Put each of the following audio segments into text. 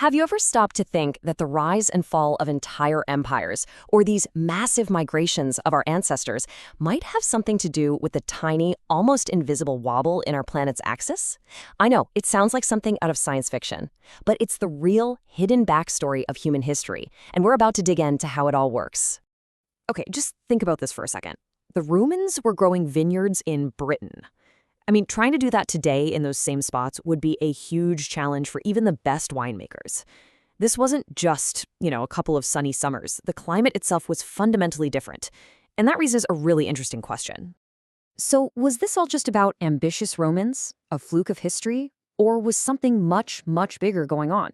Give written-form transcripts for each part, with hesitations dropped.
Have you ever stopped to think that the rise and fall of entire empires, or these massive migrations of our ancestors, might have something to do with the tiny, almost invisible wobble in our planet's axis? I know, it sounds like something out of science fiction, but it's the real, hidden backstory of human history, and we're about to dig into how it all works. Okay, just think about this for a second. The Romans were growing vineyards in Britain. Trying to do that today in those same spots would be a huge challenge for even the best winemakers. This wasn't just, a couple of sunny summers. The climate itself was fundamentally different. And that raises a really interesting question. So, was this all just about ambitious Romans, a fluke of history, or was something much, much bigger going on?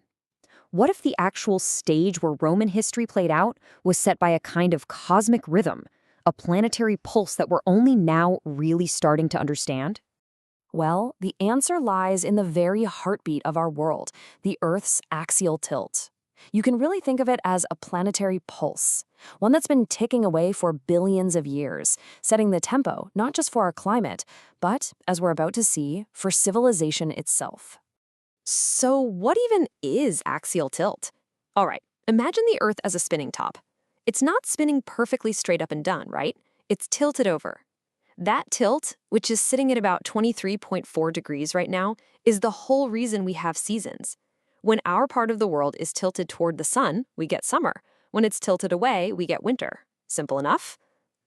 What if the actual stage where Roman history played out was set by a kind of cosmic rhythm, a planetary pulse that we're only now really starting to understand? Well, the answer lies in the very heartbeat of our world, the Earth's axial tilt. You can really think of it as a planetary pulse, one that's been ticking away for billions of years, setting the tempo not just for our climate, but, as we're about to see, for civilization itself. So what even is axial tilt? All right, imagine the Earth as a spinning top. It's not spinning perfectly straight up and done, right? It's tilted over. That tilt, which is sitting at about 23.4 degrees right now, is the whole reason we have seasons. When our part of the world is tilted toward the sun, we get summer. When it's tilted away, we get winter. Simple enough?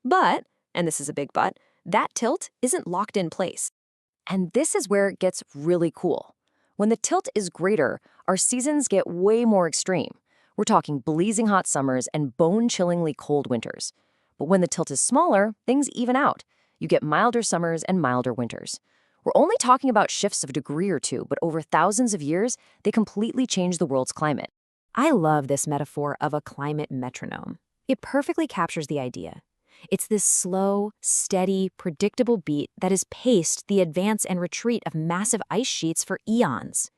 But, and this is a big but, that tilt isn't locked in place. And this is where it gets really cool. When the tilt is greater, our seasons get way more extreme. We're talking blazing hot summers and bone-chillingly cold winters. But when the tilt is smaller, things even out. You get milder summers and milder winters. We're only talking about shifts of a degree or two, but over thousands of years, they completely change the world's climate. I love this metaphor of a climate metronome. It perfectly captures the idea. It's this slow, steady, predictable beat that has paced the advance and retreat of massive ice sheets for eons.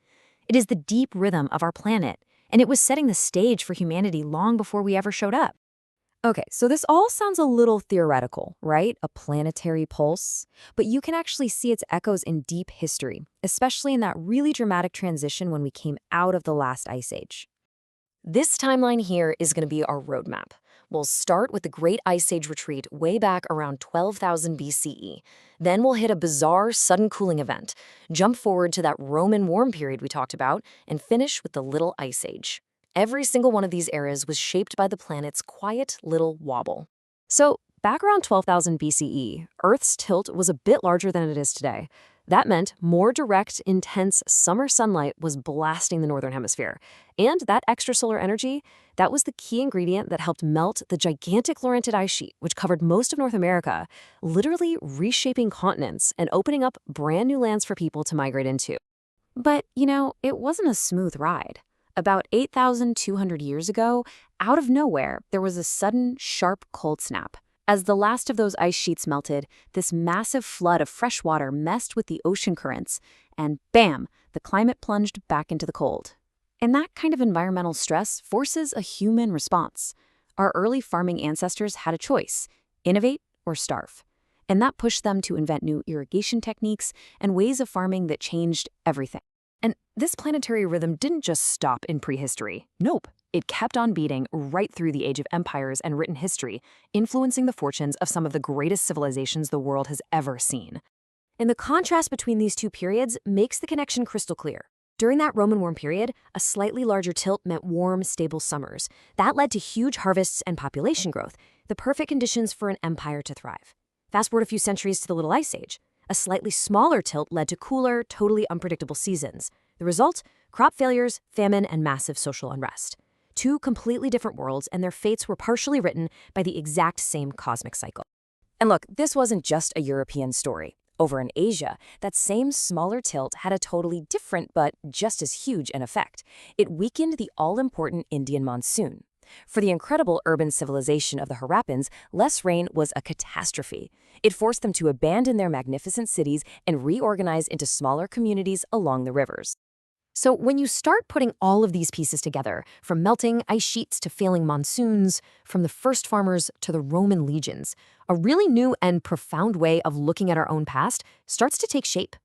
It is the deep rhythm of our planet, and it was setting the stage for humanity long before we ever showed up. Okay, so this all sounds a little theoretical, right? A planetary pulse. But you can actually see its echoes in deep history, especially in that really dramatic transition when we came out of the last ice age. This timeline here is going to be our roadmap. We'll start with the Great Ice Age retreat way back around 12,000 BCE. Then we'll hit a bizarre sudden cooling event, jump forward to that Roman warm period we talked about, and finish with the Little Ice Age. Every single one of these eras was shaped by the planet's quiet little wobble. So, back around 12,000 BCE, Earth's tilt was a bit larger than it is today. That meant more direct, intense summer sunlight was blasting the northern hemisphere. And that extrasolar energy, that was the key ingredient that helped melt the gigantic Laurentid ice sheet, which covered most of North America, literally reshaping continents and opening up brand new lands for people to migrate into. But, it wasn't a smooth ride. About 8,200 years ago, out of nowhere, there was a sudden, sharp cold snap. As the last of those ice sheets melted, this massive flood of fresh water messed with the ocean currents, and bam, the climate plunged back into the cold. And that kind of environmental stress forces a human response. Our early farming ancestors had a choice: innovate or starve. And that pushed them to invent new irrigation techniques and ways of farming that changed everything. And this planetary rhythm didn't just stop in prehistory. Nope. It kept on beating right through the age of empires and written history, influencing the fortunes of some of the greatest civilizations the world has ever seen. And the contrast between these two periods makes the connection crystal clear. During that Roman warm period, a slightly larger tilt meant warm, stable summers. That led to huge harvests and population growth, the perfect conditions for an empire to thrive. Fast forward a few centuries to the Little Ice Age. A slightly smaller tilt led to cooler, totally unpredictable seasons. The result? Crop failures, famine, and massive social unrest. Two completely different worlds, and their fates were partially written by the exact same cosmic cycle. And look, this wasn't just a European story. Over in Asia, that same smaller tilt had a totally different but just as huge an effect. It weakened the all-important Indian monsoon. For the incredible urban civilization of the Harappans, less rain was a catastrophe. It forced them to abandon their magnificent cities and reorganize into smaller communities along the rivers. So when you start putting all of these pieces together, from melting ice sheets to failing monsoons, from the first farmers to the Roman legions, a really new and profound way of looking at our own past starts to take shape.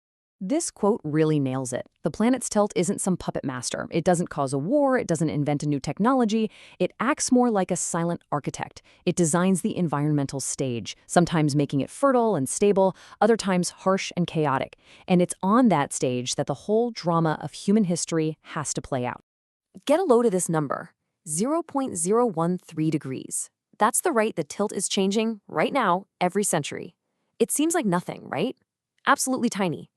This quote really nails it. The planet's tilt isn't some puppet master. It doesn't cause a war, it doesn't invent a new technology. It acts more like a silent architect. It designs the environmental stage, sometimes making it fertile and stable, other times harsh and chaotic. And it's on that stage that the whole drama of human history has to play out. Get a load of this number, 0.013 degrees. That's the rate the tilt is changing right now, every century. It seems like nothing, right? Absolutely tiny.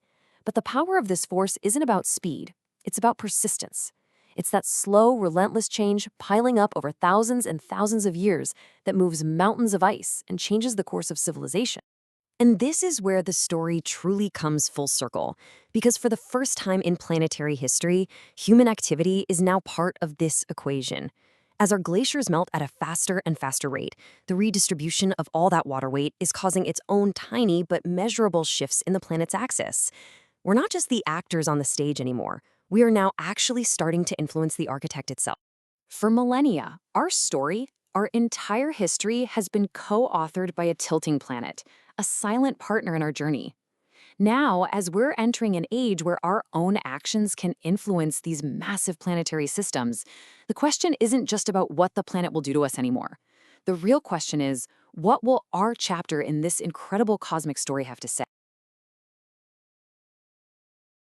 But the power of this force isn't about speed, it's about persistence. It's that slow, relentless change piling up over thousands and thousands of years that moves mountains of ice and changes the course of civilization. And this is where the story truly comes full circle, because for the first time in planetary history, human activity is now part of this equation. As our glaciers melt at a faster and faster rate, the redistribution of all that water weight is causing its own tiny but measurable shifts in the planet's axis. We're not just the actors on the stage anymore. We are now actually starting to influence the architect itself. For millennia, our story, our entire history has been co-authored by a tilting planet, a silent partner in our journey. Now, as we're entering an age where our own actions can influence these massive planetary systems, the question isn't just about what the planet will do to us anymore. The real question is, what will our chapter in this incredible cosmic story have to say?